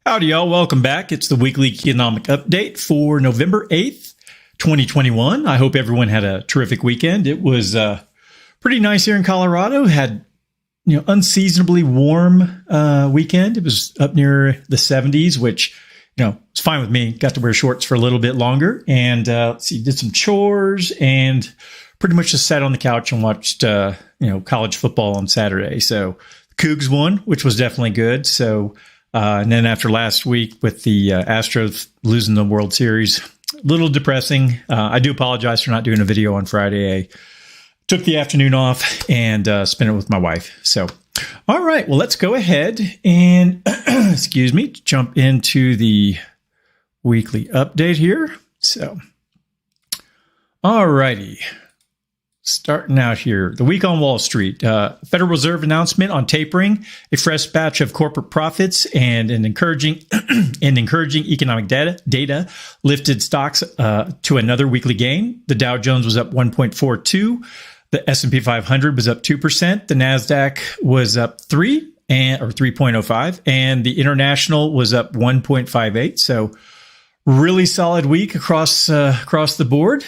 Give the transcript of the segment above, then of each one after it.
Howdy, y'all. Welcome back. It's the weekly economic update for November 8th, 2021. I hope everyone had a terrific weekend. It was pretty nice here in Colorado. Had, unseasonably warm weekend. It was up near the 70s, which, it's fine with me. Got to wear shorts for a little bit longer and did some chores and pretty much just sat on the couch and watched, college football on Saturday. So Cougs won, which was definitely good. So, and then after last week with the Astros losing the World Series, a little depressing. I do apologize for not doing a video on Friday. I took the afternoon off and spent it with my wife. So, all right, well, let's go ahead and, jump into the weekly update here. So, all righty. Starting out here, the week on Wall Street, Federal Reserve announcement on tapering, a fresh batch of corporate profits, and an encouraging economic data lifted stocks to another weekly gain. The Dow Jones was up 1.42. The S&P 500 was up 2%. The Nasdaq was up 3.05, and the International was up 1.58. So, really solid week across the board.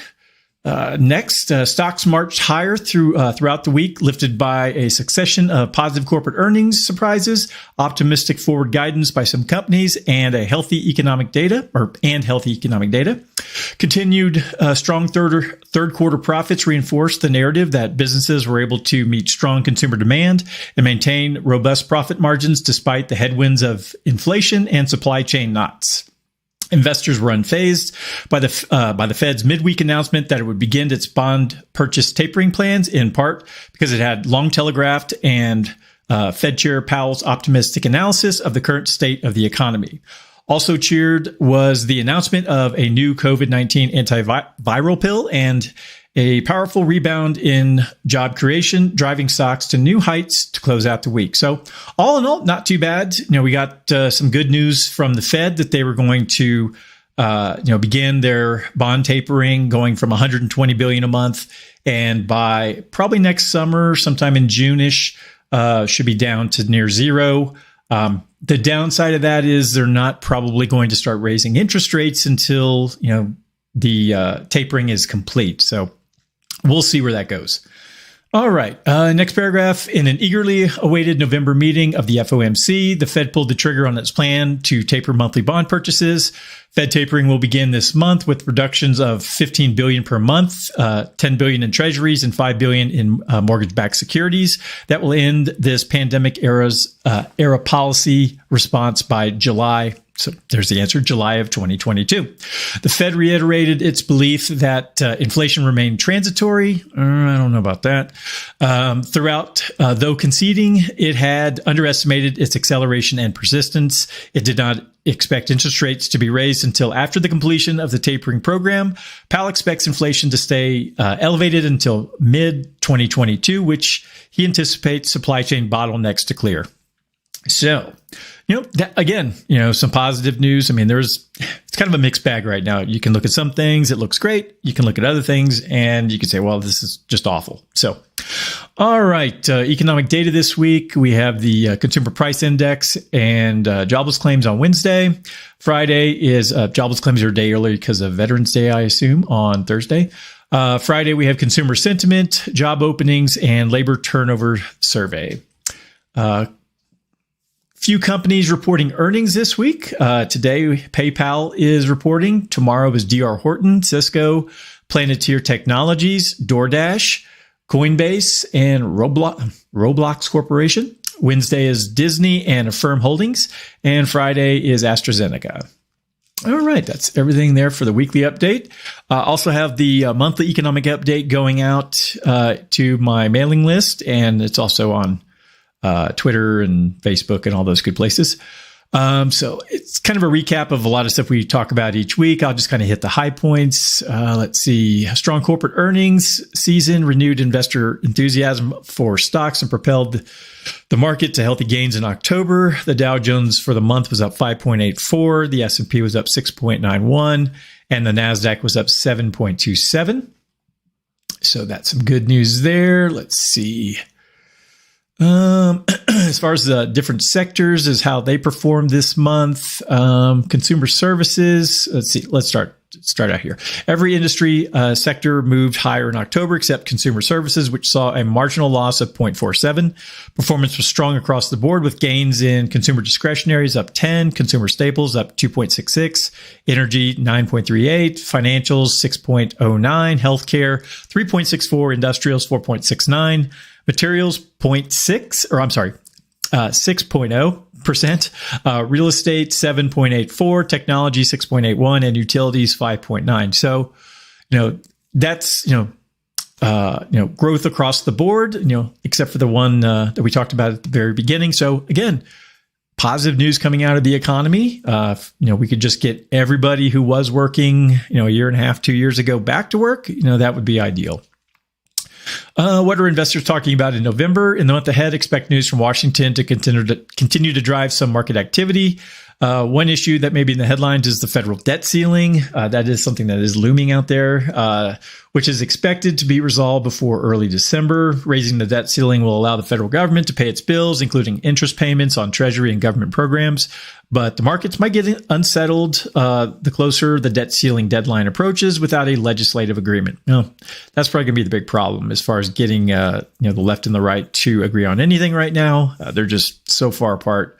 Next, stocks marched higher throughout the week, lifted by a succession of positive corporate earnings surprises, optimistic forward guidance by some companies, and healthy economic data. Continued strong third quarter profits reinforced the narrative that businesses were able to meet strong consumer demand and maintain robust profit margins despite the headwinds of inflation and supply chain knots. Investors were unfazed by the Fed's midweek announcement that it would begin its bond purchase tapering plans, in part because it had long telegraphed and Fed Chair Powell's optimistic analysis of the current state of the economy. Also cheered was the announcement of a new COVID-19 antiviral pill and a powerful rebound in job creation, driving stocks to new heights to close out the week. So all in all, not too bad. We got some good news from the Fed that they were going to, begin their bond tapering, going from $120 billion a month, and by probably next summer, sometime in June-ish, should be down to near zero. The downside of that is they're not probably going to start raising interest rates until the tapering is complete. So we'll see where that goes. All right. Next paragraph. In an eagerly awaited November meeting of the FOMC, the Fed pulled the trigger on its plan to taper monthly bond purchases. Fed tapering will begin this month with reductions of $15 billion per month, $10 billion in treasuries, and $5 billion in mortgage-backed securities. That will end this pandemic era policy response by July. So there's the answer, July of 2022. The Fed reiterated its belief that inflation remained transitory. I don't know about that. Throughout, though conceding it had underestimated its acceleration and persistence, it did not expect interest rates to be raised until after the completion of the tapering program. Powell expects inflation to stay elevated until mid-2022, which he anticipates supply chain bottlenecks to clear. So, some positive news. I mean, it's kind of a mixed bag right now. You can look at some things, it looks great. You can look at other things and you can say, well, this is just awful. So, all right. Economic data this week. We have the consumer price index and jobless claims on Wednesday. Friday is jobless claims are a day early because of Veterans Day, I assume, on Thursday. Friday, we have consumer sentiment, job openings, and labor turnover survey. Few companies reporting earnings this week. Today, PayPal is reporting. Tomorrow is D.R. Horton, Cisco, Planeteer Technologies, DoorDash, Coinbase, and Roblox Corporation. Wednesday is Disney and Affirm Holdings. And Friday is AstraZeneca. All right, that's everything there for the weekly update. Also have the monthly economic update going out to my mailing list, and it's also on Twitter and Facebook and all those good places. So it's kind of a recap of a lot of stuff we talk about each week. I'll just kind of hit the high points. Let's see. Strong corporate earnings season, renewed investor enthusiasm for stocks and propelled the market to healthy gains in October. The Dow Jones for the month was up 5.84. The S&P was up 6.91 and the Nasdaq was up 7.27. So that's some good news there. Let's see. As far as the different sectors is how they performed this month, consumer services. Let's see. Let's start out here. Every industry sector moved higher in October, except consumer services, which saw a marginal loss of 0.47. Performance was strong across the board, with gains in consumer discretionaries up 10, consumer staples up 2.66, energy 9.38, financials 6.09, healthcare 3.64, industrials 4.69, materials 6.0%, real estate 7.84, technology 6.81, and utilities 5.9. So, that's, growth across the board, except for the one that we talked about at the very beginning. So again, positive news coming out of the economy. We could just get everybody who was working, a year and a half, 2 years ago back to work. That would be ideal. What are investors talking about in November? In the month ahead, expect news from Washington to continue to drive some market activity. One issue that may be in the headlines is the federal debt ceiling. That is something that is looming out there, which is expected to be resolved before early December. Raising the debt ceiling will allow the federal government to pay its bills, including interest payments on Treasury and government programs. But the markets might get unsettled the closer the debt ceiling deadline approaches without a legislative agreement. That's probably going to be the big problem as far as getting the left and the right to agree on anything right now. They're just so far apart.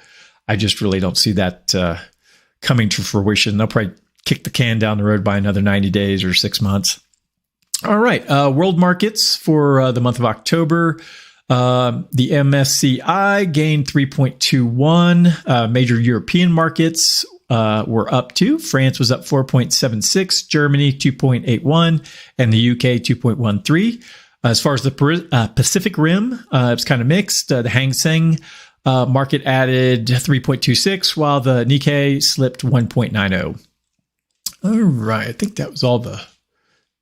I just really don't see that coming to fruition. They'll probably kick the can down the road by another 90 days or 6 months. All right. World markets for the month of October. The MSCI gained 3.21. Major European markets were up 2. France was up 4.76, Germany 2.81, and the UK 2.13. As far as the Pacific Rim, it's kind of mixed. The Hang Seng market added 3.26, while the Nikkei slipped 1.90. All right. I think that was all the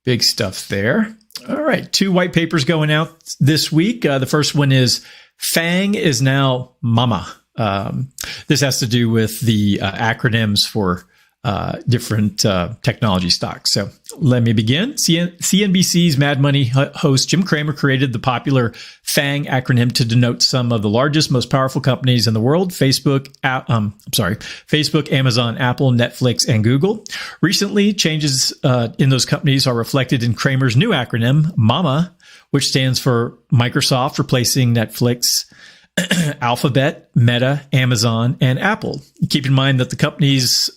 big stuff there. All right. 2 white papers going out this week. The first one is FANG is now MAMAA. This has to do with the acronyms for different technology stocks. So let me begin. CNBC's Mad Money host Jim Cramer created the popular FANG acronym to denote some of the largest, most powerful companies in the world: Facebook, Amazon, Apple, Netflix, and Google. Recently, changes in those companies are reflected in Cramer's new acronym, MAMAA, which stands for Microsoft, replacing Netflix, Alphabet, Meta, Amazon, and Apple. Keep in mind that the companies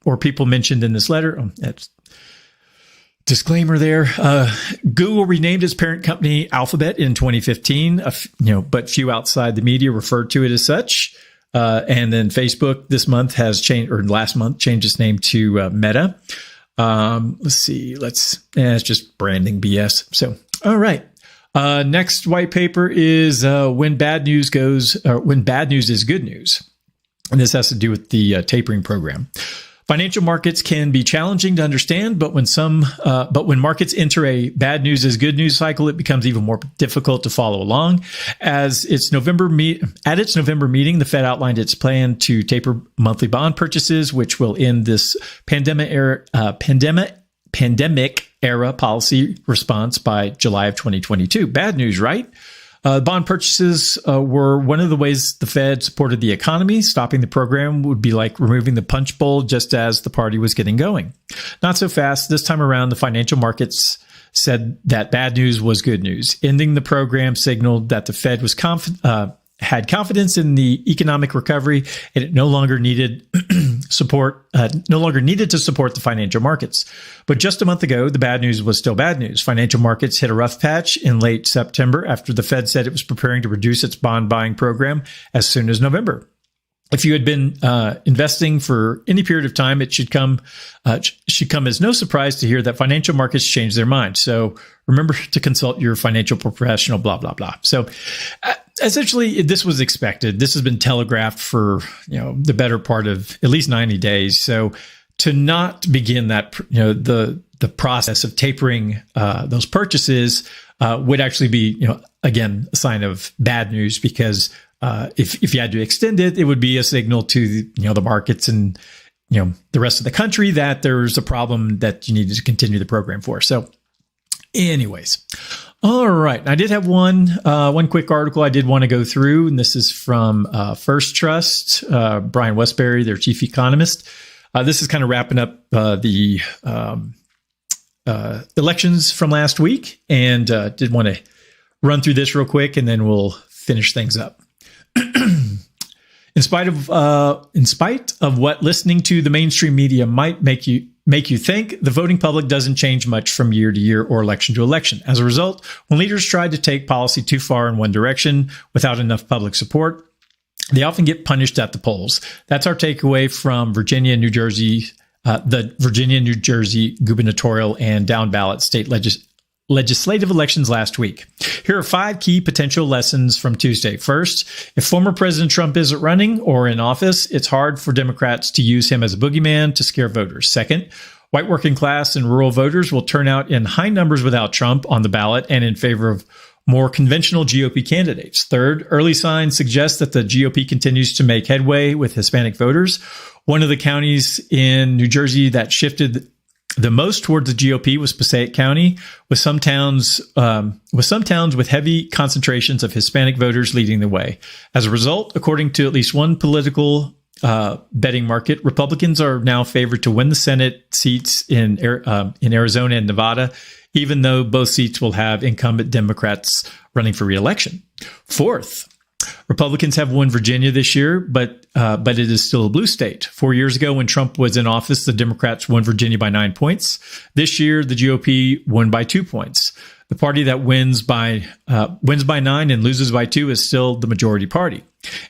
or people mentioned in this letter, that's disclaimer there. Google renamed its parent company Alphabet in 2015, but few outside the media referred to it as such. And then Facebook this month has changed, or last month changed its name to Meta. Let's see. It's just branding BS. So, all right. Next white paper is when bad news is good news. And this has to do with the tapering program. Financial markets can be challenging to understand, but when markets enter a bad news is good news cycle, it becomes even more difficult to follow along. At its November meeting, the Fed outlined its plan to taper monthly bond purchases, which will end this pandemic era policy response by July of 2022. Bad news, right? Bond purchases were one of the ways the Fed supported the economy. Stopping the program would be like removing the punch bowl just as the party was getting going. Not so fast. This time around, the financial markets said that bad news was good news. Ending the program signaled that the Fed was had confidence in the economic recovery, and it no longer needed to support the financial markets. But just a month ago, the bad news was still bad news. Financial markets hit a rough patch in late September after the Fed said it was preparing to reduce its bond buying program as soon as November. If you had been investing for any period of time, it should come as no surprise to hear that financial markets changed their mind. So remember to consult your financial professional, blah, blah, blah. So essentially, this was expected. This has been telegraphed for the better part of at least 90 days. So to not begin that, the process of tapering those purchases would actually be, again, a sign of bad news, because if you had to extend it, it would be a signal to the markets and the rest of the country that there's a problem that you need to continue the program for. So anyways, All right. I did have one quick article I did want to go through, and this is from First Trust, Brian Westbury, their chief economist. This is kind of wrapping up the elections from last week, and did want to run through this real quick, and then we'll finish things up. In spite of what listening to the mainstream media might make you think, the voting public doesn't change much from year to year or election to election. As a result, when leaders try to take policy too far in one direction without enough public support, they often get punished at the polls. That's our takeaway from Virginia and New Jersey, the Virginia and New Jersey gubernatorial and down ballot state legislative elections last week. Here are 5 key potential lessons from Tuesday. First, if former President Trump isn't running or in office, it's hard for Democrats to use him as a boogeyman to scare voters. Second, white working class and rural voters will turn out in high numbers without Trump on the ballot and in favor of more conventional GOP candidates. Third, early signs suggest that the GOP continues to make headway with Hispanic voters. One of the counties in New Jersey that shifted the most towards the GOP was Passaic County, with some towns with heavy concentrations of Hispanic voters leading the way. As a result, according to at least one political betting market, Republicans are now favored to win the Senate seats in Arizona and Nevada, even though both seats will have incumbent Democrats running for re-election. Fourth, Republicans have won Virginia this year, but it is still a blue state. 4 years ago, when Trump was in office, the Democrats won Virginia by 9 points. This year, the GOP won by 2 points. The party that wins by 9 and loses by 2 is still the majority party.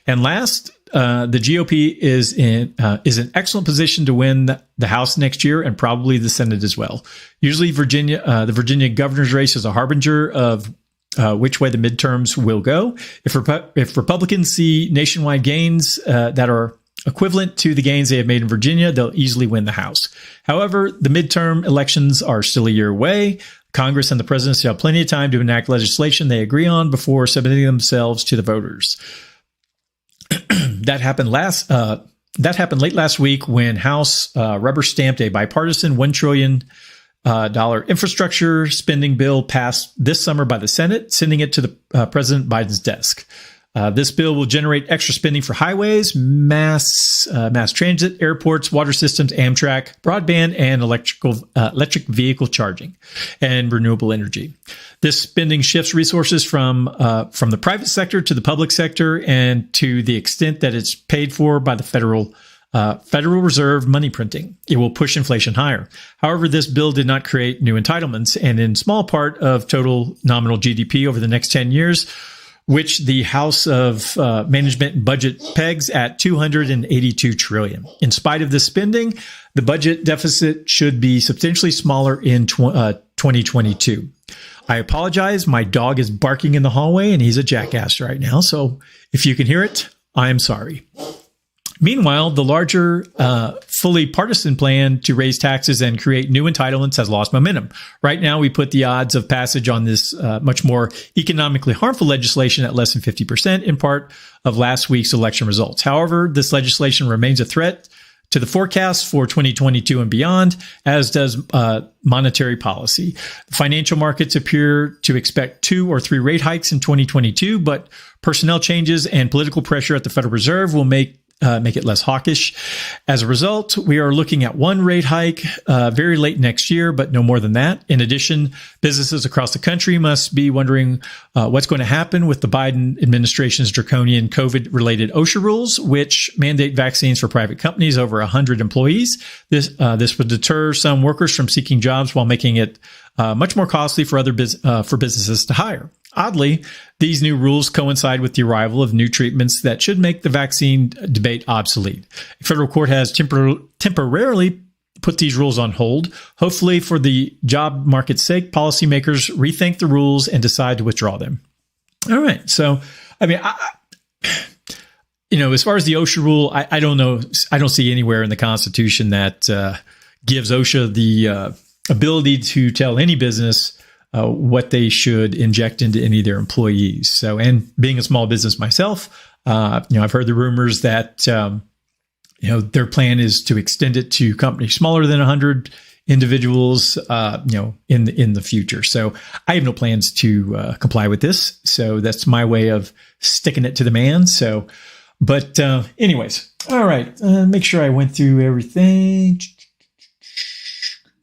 And last, the GOP is in an excellent position to win the House next year and probably the Senate as well. Usually, the Virginia governor's race is a harbinger of which way the midterms will go. If Republicans see nationwide gains that are equivalent to the gains they have made in Virginia, they'll easily win the House. However, the midterm elections are still a year away. Congress and the presidency have plenty of time to enact legislation they agree on before submitting themselves to the voters. That happened late last week when House rubber stamped a bipartisan $1 trillion infrastructure spending bill passed this summer by the Senate, sending it to the President Biden's desk. This bill will generate extra spending for highways, mass transit, airports, water systems, Amtrak, broadband, and electric vehicle charging, and renewable energy. This spending shifts resources from the private sector to the public sector, and to the extent that it's paid for by the Federal Reserve money printing, it will push inflation higher. However, this bill did not create new entitlements, and in small part of total nominal GDP over the next 10 years, which the House of Management and Budget pegs at $282 trillion. In spite of this spending, the budget deficit should be substantially smaller in 2022. I apologize. My dog is barking in the hallway, and he's a jackass right now. So if you can hear it, I am sorry. Meanwhile, the larger, fully partisan plan to raise taxes and create new entitlements has lost momentum. Right now, we put the odds of passage on this much more economically harmful legislation at less than 50%, in part of last week's election results. However, this legislation remains a threat to the forecast for 2022 and beyond, as does monetary policy. The financial markets appear to expect 2 or 3 rate hikes in 2022, but personnel changes and political pressure at the Federal Reserve will make it less hawkish. As a result, we are looking at 1 rate hike very late next year, but no more than that. In addition, businesses across the country must be wondering what's going to happen with the Biden administration's draconian COVID-related OSHA rules, which mandate vaccines for private companies over 100 employees. This would deter some workers from seeking jobs while making it much more costly for for businesses to hire. Oddly, these new rules coincide with the arrival of new treatments that should make the vaccine debate obsolete. A federal court has temporarily put these rules on hold. Hopefully, for the job market's sake, policymakers rethink the rules and decide to withdraw them. All right. So, I mean, as far as the OSHA rule, I don't know. I don't see anywhere in the Constitution that gives OSHA the ability to tell any business what they should inject into any of their employees. So, and being a small business myself, I've heard the rumors that, their plan is to extend it to companies smaller than 100 individuals, in the future. So I have no plans to comply with this. So that's my way of sticking it to the man. So, but anyways, all right. Make sure I went through everything.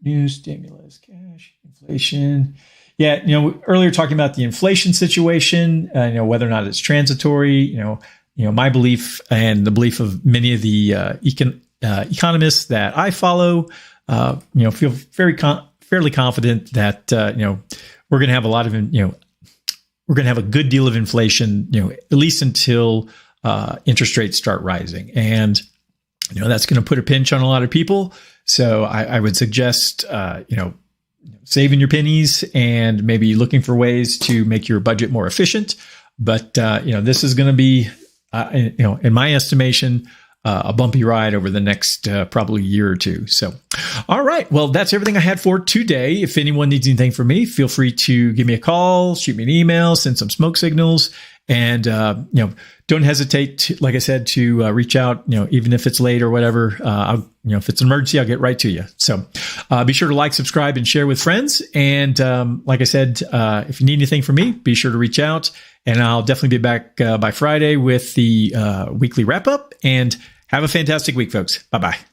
New stimulus, cash, inflation. Yeah, earlier talking about the inflation situation, whether or not it's transitory, my belief and the belief of many of the economists that I follow, feel fairly confident that we're going to have a lot of we're going to have a good deal of inflation, at least until interest rates start rising, and that's going to put a pinch on a lot of people. So I would suggest saving your pennies and maybe looking for ways to make your budget more efficient. But this is going to be in my estimation, a bumpy ride over the next probably year or two. So, all right. Well, that's everything I had for today. If anyone needs anything from me, feel free to give me a call, shoot me an email, send some smoke signals, and don't hesitate to, like I said, to reach out. Even if it's late or whatever. If it's an emergency, I'll get right to you. So, be sure to like, subscribe, and share with friends. And like I said, if you need anything from me, be sure to reach out. And I'll definitely be back by Friday with the weekly wrap up. And have a fantastic week, folks. Bye-bye.